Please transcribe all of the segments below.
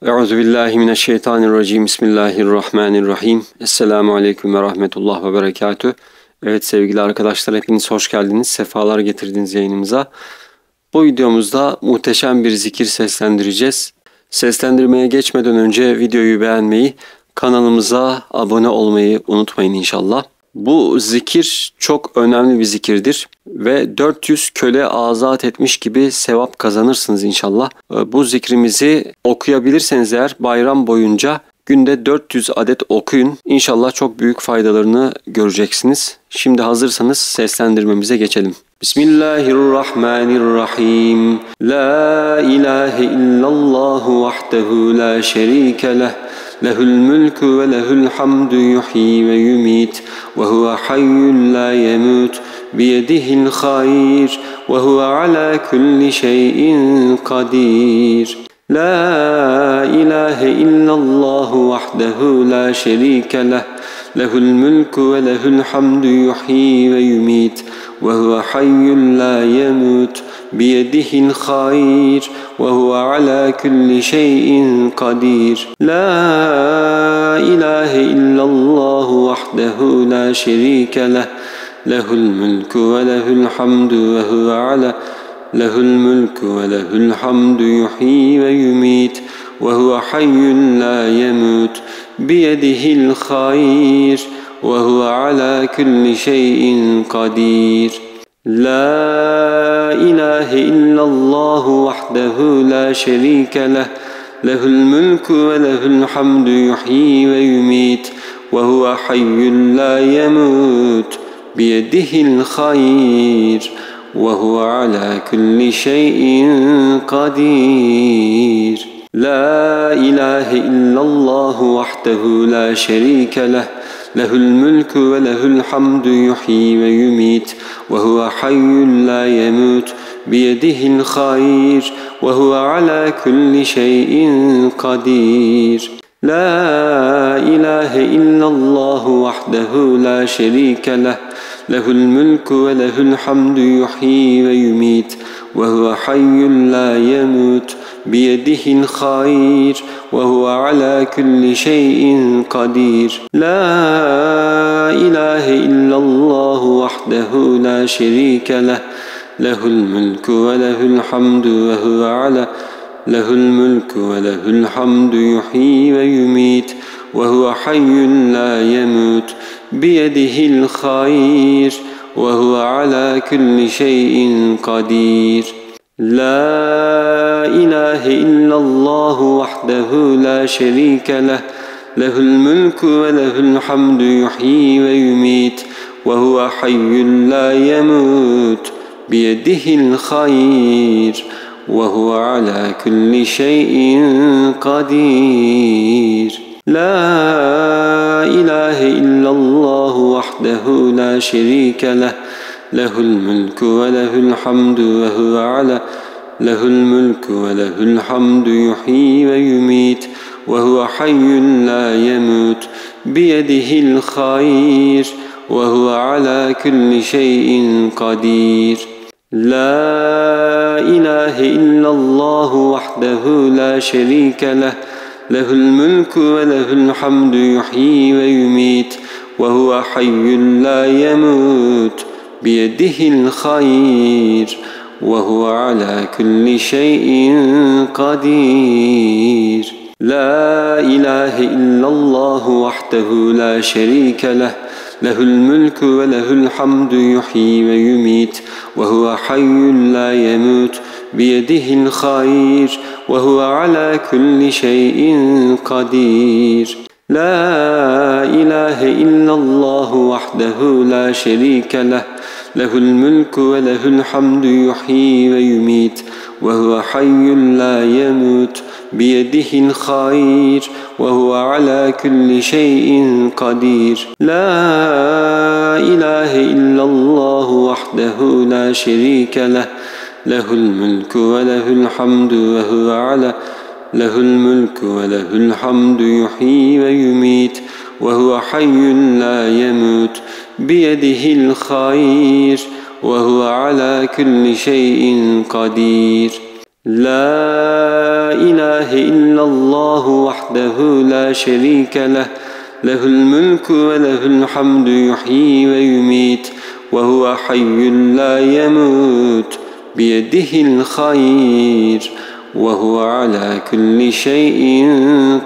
Euzubillahimineşşeytanirracim. Bismillahirrahmanirrahim. Esselamu Aleyküm ve Rahmetullah ve Berekatüh. Evet sevgili arkadaşlar, hepiniz hoş geldiniz. Sefalar getirdiniz yayınımıza. Bu videomuzda muhteşem bir zikir seslendireceğiz. Seslendirmeye geçmeden önce videoyu beğenmeyi, kanalımıza abone olmayı unutmayın inşallah. Bu zikir çok önemli bir zikirdir ve 400 köle azat etmiş gibi sevap kazanırsınız inşallah. Bu zikrimizi okuyabilirseniz eğer bayram boyunca günde 400 adet okuyun. İnşallah çok büyük faydalarını göreceksiniz. Şimdi hazırsanız seslendirmemize geçelim. Bismillahirrahmanirrahim. La ilahe illallah vahdehu la şerike leh. Lehul mülkü ve lehul hamdu yuhyi ve yumit ve huve hayyun la yemut biyedihil hayr ve huve ala kulli şeyin kadir. La ilahe illallah vahdehu la şerike leh. Lehul mülkü ve lehul hamdu yuhyi ve yumit ve huve hayyun la yemut biyedihil hayr ve huve ala kulli şeyin kadir. La ilahe illallah vahdehu la şerike leh. Lehul mülkü ve lehul hamdu ve huve ala lehul mülkü ve lehul hamdu yuhyi ve yumit ve huve hayyun la yemut biyedihil hayr ve huve ala kulli şeyin kadir. La ilahe illallah vahdehu la şerike leh. Lehul mülkü ve lehul hamdu yuhyi ve yumit ve huve hayyun la yemut biyedihil hayr ve huve ala kulli şeyin kadir. La ilahe illallah vahdehu la şerike leh. Lehul mülkü ve lehul hamdu yuhyi ve yumit ve huve hayyun la yemut biyedihil hayr ve huve ala kulli şeyin kadir. La ilahe illallah vahdehu la şerike leh. Lehul mülkü ve lehul hamdu yuhyi ve yumit ve huve hayyun la yemut biyedihil hayr ve huve ala kulli şeyin kadir. La ilahe illallah vahdehu la şerike leh. Lehul mülkü ve lehul hamdu ve huve ala lehul mülkü ve lehul hamdu yuhyi ve yumit ve huve hayyun la yemut biyedihil hayr ve huve ala kulli şeyin kadir. La ilahe illallah vahdehu la şerike leh. Lehul mülkü ve lehul hamdu yuhyi ve yumit ve huve hayyun la yemut biyedihil hayr ve huve ala kulli şeyin kadir. La ilahe illallah vahdehu la şerike leh. Lehul mülkü ve lehul hamdu ve huve ala lehul mülkü ve lehul hamdu yuhyi ve yumit ve huve hayyun la yemut biyedihil hayr ve huve ala kulli şeyin kadir. La ilahe illallah vahdehu la şerike leh. Lehul mülkü ve lehul hamdu yuhyi ve yumit ve huve hayyun la yemut biyedihil hayr ve huve ala kulli şeyin kadir. La ilahe illallah vahdehu la şerike leh. Lehul mülkü ve lehul hamdu yuhyi ve yumit ve huve hayyun la yemut biyedihil hayr ve huve ala kulli şeyin kadir. La ilahe illallah vahdehu la şerike leh. Lehul mülkü ve lehul hamdu yuhyi ve yumit ve huve hayyun la yemut biyedihil hayr ve huve ala kulli şeyin kadir. La ilahe illallah vahdehu la şerike leh. Lehul mülkü ve lehul hamdu ve huve ala lehul mülkü ve lehul hamdu yuhyi ve yumit ve huve hayyun la yemut biyedihil hayr ve huve ala kulli şeyin kadir. لا إله إلا الله وحده لا شريك له له الملك وله الحمد يحيي ويميت وهو حي لا يموت بيده الخير وهو على كل شيء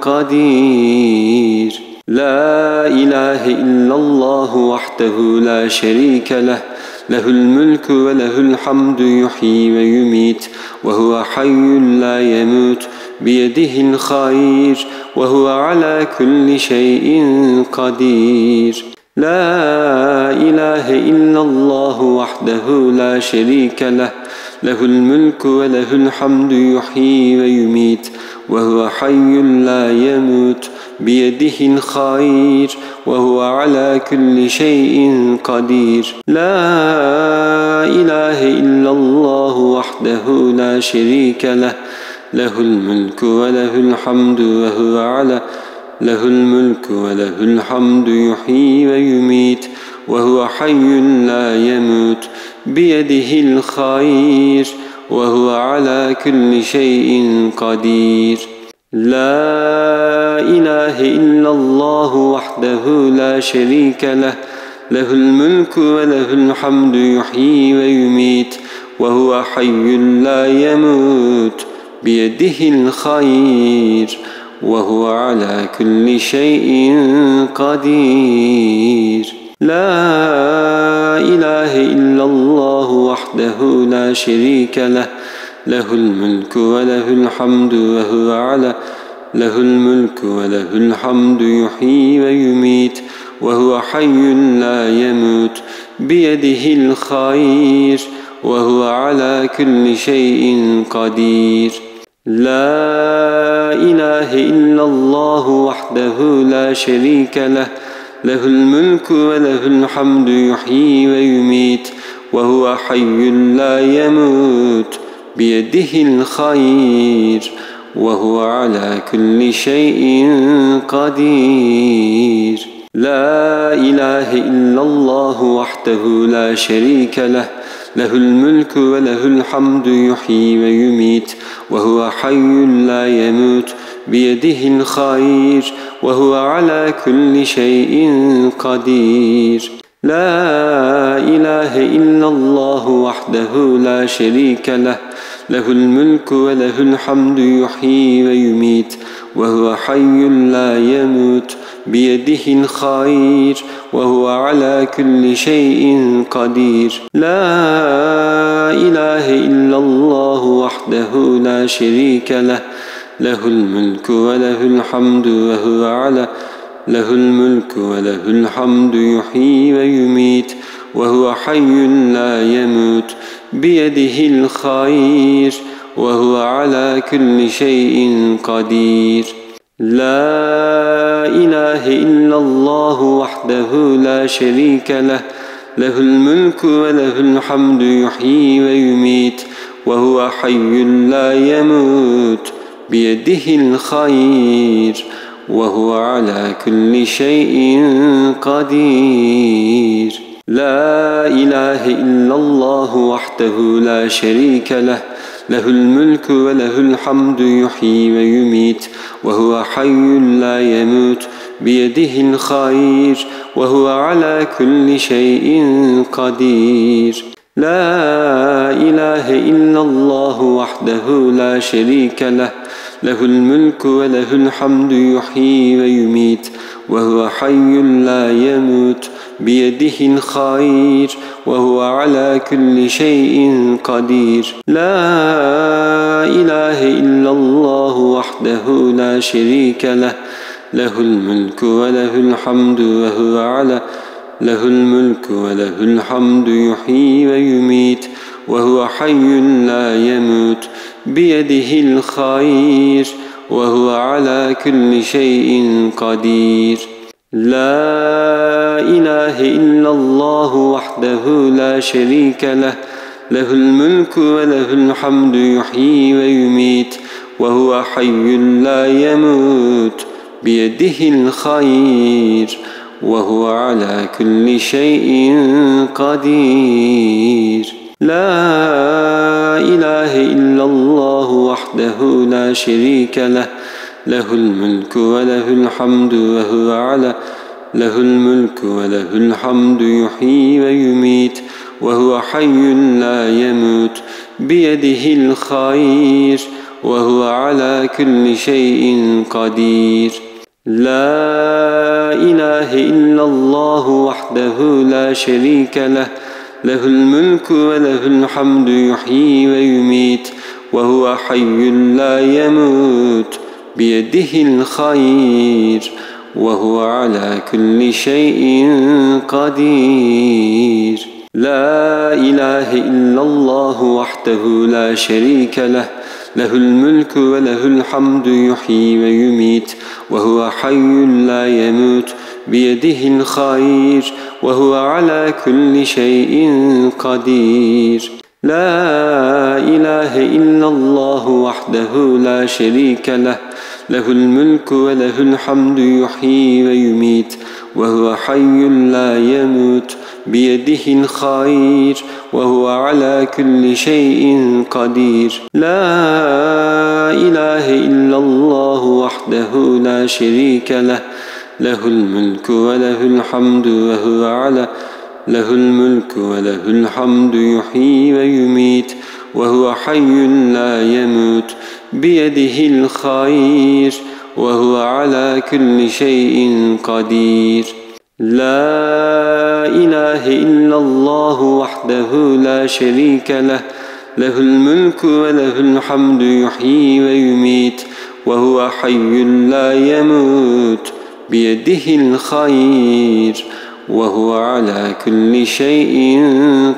قدير. لا إله إلا الله وحده لا شريك له له الملك وله الحمد يحيي ويميت وهو حي لا يموت بيده الخير وهو على كل شيء قدير. لا إله إلا الله وحده لا شريك له له الملك وله الحمد يحيي ويميت وهو حي لا يموت بيده الخير وهو على كل شيء قدير. لا إله إلا الله وحده لا شريك له له الملك وله الحمد وهو على له الملك وله الحمد يحيي ويميت وهو حي لا يموت بيده الخير وهو على كل شيء قدير. لا إله إلا الله وحده لا شريك له له الملك وله الحمد يحيي ويميت وهو حي لا يموت بيده الخير وهو على كل شيء قدير. لا إله إلا الله وحده لا شريك له له الملك وله الحمد وهو على له الملك وله الحمد يحيي ويميت وهو حي لا يموت بيده الخير وهو على كل شيء قدير. لا إله إلا الله وحده لا شريك له له الملك وله الحمد يحيي ويميت وهو حي لا يموت بيده الخير وهو على كل شيء قدير. لا إله إلا الله وحده لا شريك له له الملك وله الحمد يحيي ويميت وهو حي لا يموت بيده الخير وهو على كل شيء قدير. لا إله إلا الله وحده لا شريك له له الملك وله الحمد يحيي ويميت وهو حي لا يموت بيده الخير وهو على كل شيء قدير. لا إله إلا الله وحده لا شريك له له الملك وله الحمد وهو على له الملك وله الحمد يحيي ويميت وهو حي لا يموت بيده الخير وهو على كل شيء قدير. لا إله إلا الله وحده لا شريك له له الملك وله الحمد يحيي ويميت وهو حي لا يموت بيده الخير وهو على كل شيء قدير. لا إله إلا الله وحده لا شريك له له الملك وله الحمد يحيي ويميت وهو حي لا يموت بيده الخير وهو على كل شيء قدير. لا إله إلا الله وحده لا شريك له له الملك وله الحمد يحيي ويميت وهو حي لا يموت بيده الخير وهو على كل شيء قدير. لا إله إلا الله وحده لا شريك له له الملك وله الحمد وهو على له الملك وله الحمد يحيي ويميت وهو حي لا يموت بيده الخير وهو على كل شيء قدير. لا إله إلا الله وحده لا شريك له له الملك وله الحمد يحيي ويميت وهو حي لا يموت بيده الخير وهو على كل شيء قدير. لا إله إلا الله وحده لا شريك له له الملك وله الحمد وهو على له الملك وله الحمد يحيي ويميت وهو حي لا يموت بيده الخير وهو على كل شيء قدير لا إله إلا الله وحده لا شريك له له الملك وله الحمد يحيي ويميت وهو حي لا يموت بيده الخير وهو على كل شيء قدير لا إله إلا الله وحده لا شريك له له الملك وله الحمد يحيي ويميت وهو حي لا يموت بيده الخير وهو على كل شيء قدير لا إله إلا الله وحده لا شريك له له الملك وله الحمد يحيي ويميت وهو حي لا يموت بيده الخير وهو على كل شيء قدير لا إله إلا الله وحده لا شريك له له الملك وله الحمد وهو على له الملك وله الحمد يحيي ويميت وهو حي لا يموت بيده الخير وهو على كل شيء قدير لا إله إلا الله وحده لا شريك له له الملك وله الحمد يحيي ويميت وهو حي لا يموت بيده الخير وهو على كل شيء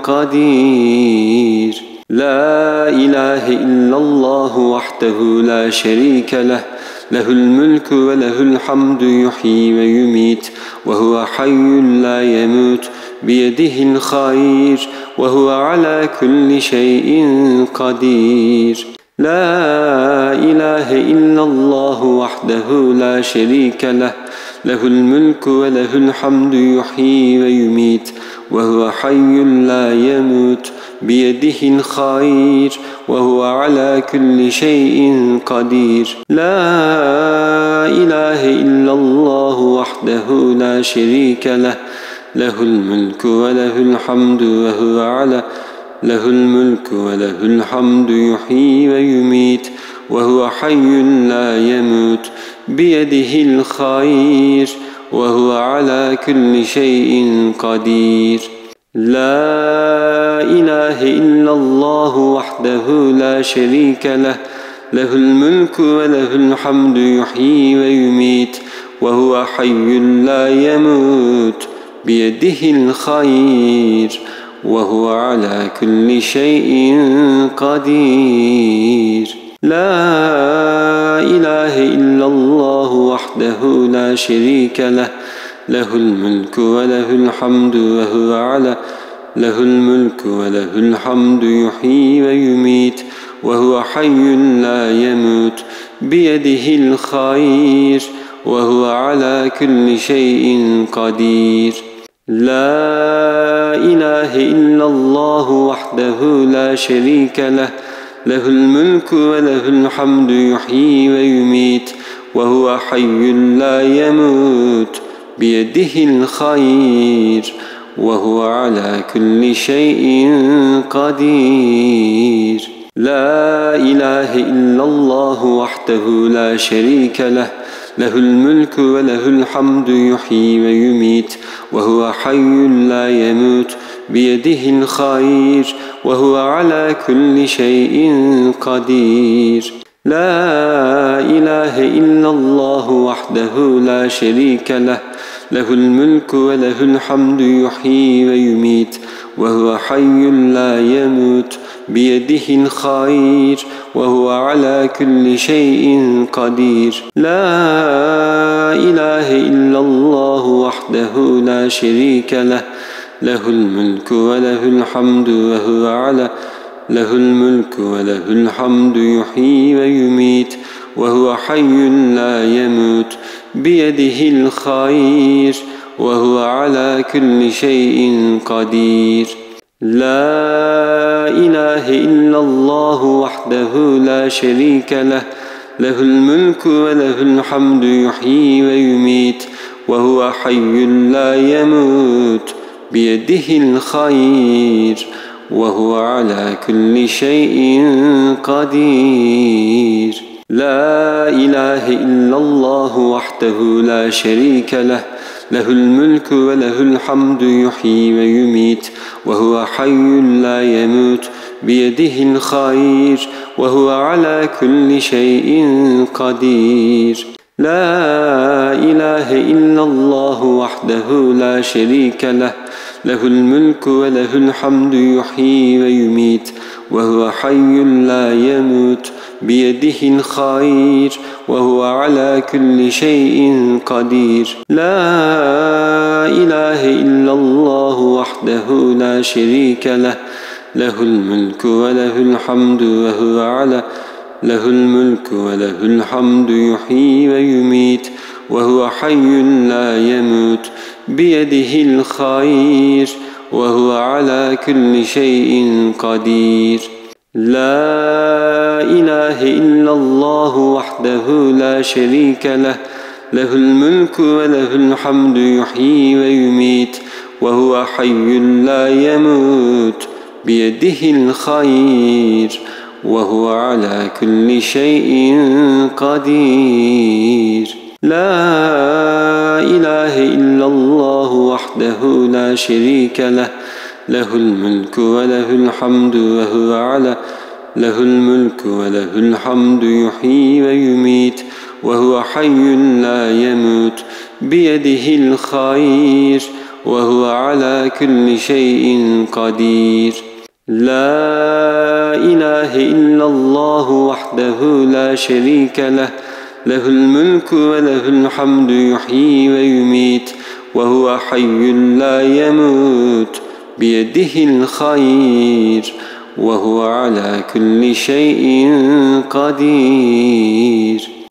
قدير لا إله إلا الله وحده لا شريك له له الملك وله الحمد يحيي ويميت وهو حي لا يموت بيده الخير وهو على كل شيء قدير لا إله إلا الله وحده لا شريك له له الملك وله الحمد يحيي ويميت وهو حي لا يموت بيده الخير وهو على كل شيء قدير لا إله إلا الله وحده لا شريك له له الملك وله الحمد وهو على له الملك وله الحمد يحيي ويميت وهو حي لا يموت بيده الخير وهو على كل شيء قدير لا إله إلا الله وحده لا شريك له له الملك وله الحمد يحيي ويميت وهو حي لا يموت بيده الخير وهو على كل شيء قدير لا إله إلا الله وحده لا شريك له له الملك وله الحمد وهو على له الملك وله الحمد يحيي ويميت وهو حي لا يموت بيده الخير وهو على كل شيء قدير لا إله إلا الله وحده لا شريك له له الملك وله الحمد يحيي ويميت وهو حي لا يموت بيده الخير وهو على كل شيء قدير لا إله إلا الله وحده لا شريك له له الملك وله الحمد يحيي ويميت وهو حي لا يموت بيده الخير وهو على كل شيء قدير لا إله إلا الله وحده لا شريك له له الملك وله الحمد يحيي ويميت وهو حي لا يموت بيده الخير وهو على كل شيء قدير لا إله إلا الله وحده لا شريك له له الملك وله الحمد وهو على له الملك وله الحمد يحيي ويميت وهو حي لا يموت بيده الخير وهو على كل شيء قدير لا إله إلا الله وحده لا شريك له له الملك وله الحمد يحيي ويميت وهو حي لا يموت بيده الخير وهو على كل شيء قدير لا إله إلا الله وحده لا شريك له له الملك وله الحمد يحيي ويميت وهو حي لا يموت بيده الخير وهو على كل شيء قدير لا إله إلا الله وحده لا شريك له له الملك وله الحمد يحيي ويميت وهو حي لا يموت بيده الخير وهو على كل شيء قدير لا إله إلا الله وحده لا شريك له له الملك وله الحمد وهو على له الملك وله الحمد يحيي ويميت وهو حي لا يموت بيده الخير وهو على كل شيء قدير لا إله إلا الله وحده لا شريك له له الملك وله الحمد يحيي ويميت وهو حي لا يموت بيده الخير وهو على كل شيء قدير لا إله إلا الله وحده لا شريك له له الملك وله الحمد وهو على له الملك وله الحمد يحيي ويميت وهو حي لا يموت بيده الخير وهو على كل شيء قدير لا إله إلا الله وحده لا شريك له له الملك وله الحمد يحيي ويميت وهو حي لا يموت بيده الخير وهو على كل شيء قدير